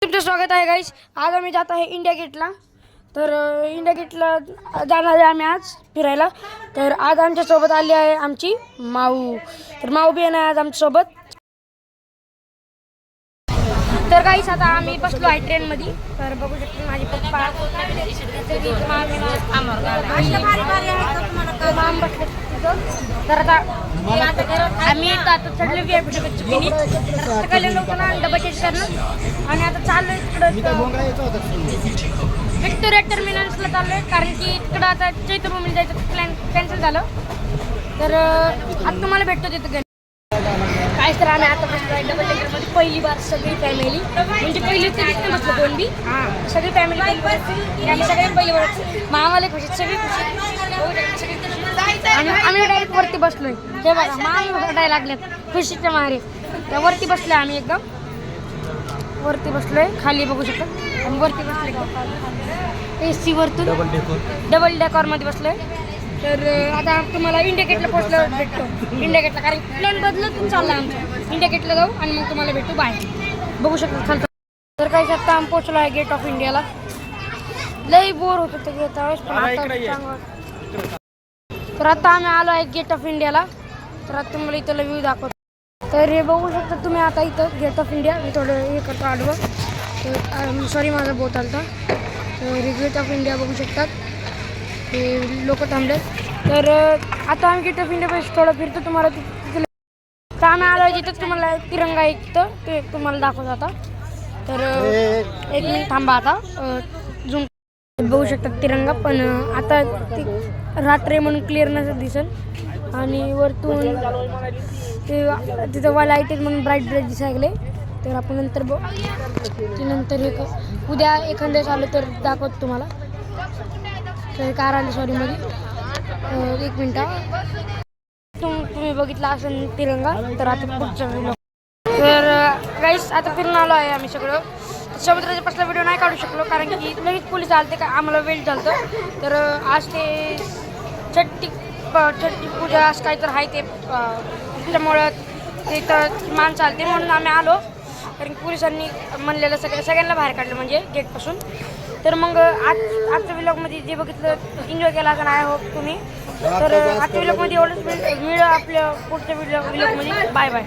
तुमचं स्वागत आहे गाईस। आज आम्ही जात आहे इंडिया गेटला। तर इंडिया गेटला जाणार आहे आम्ही आज फिरायला। तर आज आमच्या सोबत आली आहे आमची माऊ। तर माऊ बी आहे आज आमच्या सोबत। तर गाईस आता आम्ही बसलो आहे ट्रेन मध्ये। तर बघू शकता माझे पप्पा तर आता आम्ही आता चढलो VIP सकाळी लोक ना डबा चेंज करणं आणि आता चाललोय तिकडं विक्टोरिया टर्मिनल्सला चाललोय, कारण की तिकडं आता चैत्यभूमीला जायचं प्लॅन कॅन्सल झालं। तर आता तुम्हाला भेटतो तिथं काय। तर आम्ही आता बसलो डबल डेकरमध्ये पहिली बार सगळी फॅमिली, म्हणजे पहिली कधीच नाही बसलो कोण बी। सगळी फॅमिली आम्ही सगळ्यांनी पहिली बार मामाला खुशी सगळी खुशी आणि आम्ही डायरेक्ट वरती बसलोय। हे बघा मामी ओरडायला लागल्यात खुशीच्या मारे। त्या वरती बसलोय आम्ही एकदम वरती बसलोय, खाली बघू शकता आणि वरती बसलोय AC वरतून डबल डेकरमध्ये बसलोय। तर आता तुम्हाला इंडिया गेटला पोहोचल्यावर भेटतो इंडिया गेटला, कारण प्लॅन बदलून चालला आमचा। इंडिया गेटला जाऊ आणि मग तुम्हाला भेटू बाय। बघू शकता खालचं। तर काही आता आम्ही पोहोचलो आहे गेट ऑफ इंडियाला। लई बोर होत होतं गेट त्यावेळेस, पण आता तर आता आम्ही आलो आहे गेट ऑफ इंडियाला। तर आता तुम्हाला इथं व्ह्यू दाखवतो। तर हे बघू शकता तुम्ही आता इथं गेट ऑफ इंडिया। मी थोडं हे करतो आडवं, तर सॉरी माझा बोट आलता। तर गेट ऑफ इंडिया बघू शकतात, हे लोक थांबले। तर आता आम्ही गेट ऑफ इंडिया थोडं फिरतो तुम्हाला तिथं। तर आम्ही आलो आहे तिथं, तुम्हाला तिरंगा एक तिथं ते तुम्हाला दाखवतो आता। तर एक मिनिट थांबा आता झूम बघू शकतात तिरंगा, पण आता ते रात्री म्हणून क्लिअर नसं दिसेल आणि वरतून ते तिथं लाईट म्हणून ब्राईट दिसायला। तर आपण नंतर नंतर हे उद्या एखाद्या वेळेस आलो तर दाखवतो तुम्हाला। तर कार आली सॉरी मध्ये एक मिनटं तुम्ही बघितला असेल तिरंगा। तर आता पुढचं तर गाईस आता फिरून आलो आहे आम्ही सगळं। समुद्राच्या पासला व्हिडिओ नाही काढू शकलो, कारण की लगेच पोलीस आलते का आम्हाला वेळ झालं। तर आज ते छठी पूजा असं काही तर आहे ते, त्याच्यामुळं तिथं माणसं आलते म्हणून आम्ही आलो, कारण पोलिसांनी म्हणलेलं सगळ्यांना बाहेर काढलं म्हणजे गेटपासून। तर मग आजच्या व्लॉगमध्ये जे बघितलं एन्जॉय केला असं आय होप तुम्ही। तर आजच्या व्लॉगमध्ये एवढंच मिळेल आपल्या पुढच्या व्लॉगमध्ये। Bye bye.